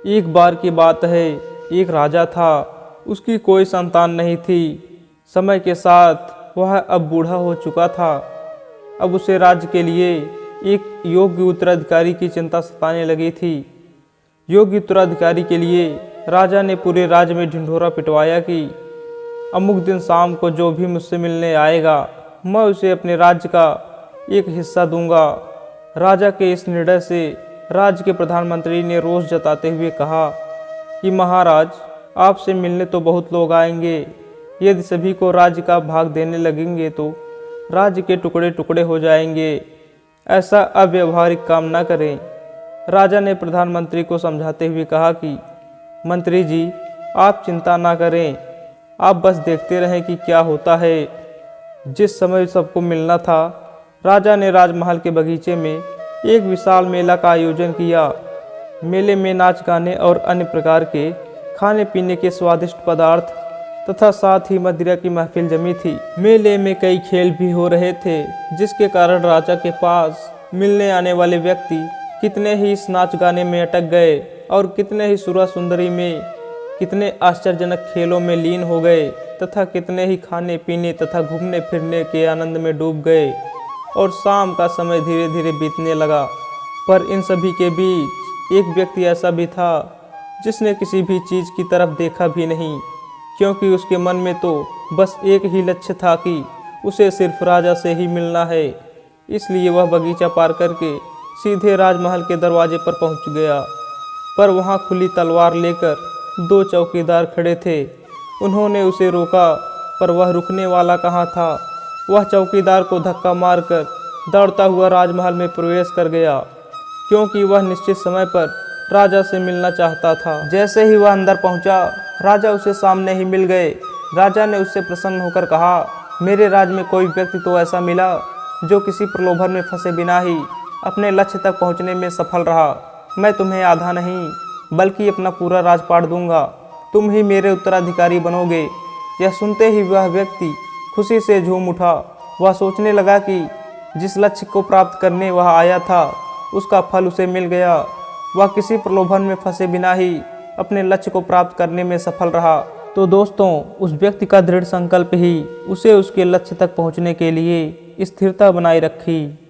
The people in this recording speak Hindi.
एक बार की बात है, एक राजा था। उसकी कोई संतान नहीं थी। समय के साथ वह अब बूढ़ा हो चुका था। अब उसे राज्य के लिए एक योग्य उत्तराधिकारी की चिंता सताने लगी थी। योग्य उत्तराधिकारी के लिए राजा ने पूरे राज्य में ढिंढोरा पिटवाया कि अमुक दिन शाम को जो भी मुझसे मिलने आएगा, मैं उसे अपने राज्य का एक हिस्सा दूंगा। राजा के इस निर्णय से राज्य के प्रधानमंत्री ने रोष जताते हुए कहा कि महाराज, आपसे मिलने तो बहुत लोग आएंगे। यदि सभी को राज्य का भाग देने लगेंगे तो राज्य के टुकड़े टुकड़े हो जाएंगे। ऐसा अव्यावहारिक काम न करें। राजा ने प्रधानमंत्री को समझाते हुए कहा कि मंत्री जी, आप चिंता ना करें, आप बस देखते रहें कि क्या होता है। जिस समय सबको मिलना था, राजा ने राजमहल के बगीचे में एक विशाल मेला का आयोजन किया। मेले में नाच गाने और अन्य प्रकार के खाने पीने के स्वादिष्ट पदार्थ तथा साथ ही मदिरा की महफिल जमी थी। मेले में कई खेल भी हो रहे थे, जिसके कारण राजा के पास मिलने आने वाले व्यक्ति कितने ही इस नाच गाने में अटक गए और कितने ही सुरा सुंदरी में, कितने आश्चर्यजनक खेलों में लीन हो गए तथा कितने ही खाने पीने तथा घूमने फिरने के आनंद में डूब गए। और शाम का समय धीरे धीरे बीतने लगा। पर इन सभी के बीच एक व्यक्ति ऐसा भी था जिसने किसी भी चीज़ की तरफ देखा भी नहीं, क्योंकि उसके मन में तो बस एक ही लक्ष्य था कि उसे सिर्फ राजा से ही मिलना है। इसलिए वह बगीचा पार करके सीधे राजमहल के दरवाजे पर पहुंच गया। पर वहां खुली तलवार लेकर दो चौकीदार खड़े थे। उन्होंने उसे रोका, पर वह रुकने वाला कहाँ था। वह चौकीदार को धक्का मारकर दौड़ता हुआ राजमहल में प्रवेश कर गया, क्योंकि वह निश्चित समय पर राजा से मिलना चाहता था। जैसे ही वह अंदर पहुंचा, राजा उसे सामने ही मिल गए। राजा ने उससे प्रसन्न होकर कहा, मेरे राज्य में कोई व्यक्ति तो ऐसा मिला जो किसी प्रलोभन में फंसे बिना ही अपने लक्ष्य तक पहुंचने में सफल रहा। मैं तुम्हें आधा नहीं बल्कि अपना पूरा राजपाट दूंगा। तुम ही मेरे उत्तराधिकारी बनोगे। यह सुनते ही वह व्यक्ति खुशी से झूम उठा। वह सोचने लगा कि जिस लक्ष्य को प्राप्त करने वह आया था, उसका फल उसे मिल गया। वह किसी प्रलोभन में फंसे बिना ही अपने लक्ष्य को प्राप्त करने में सफल रहा। तो दोस्तों, उस व्यक्ति का दृढ़ संकल्प ही उसे उसके लक्ष्य तक पहुंचने के लिए स्थिरता बनाए रखी।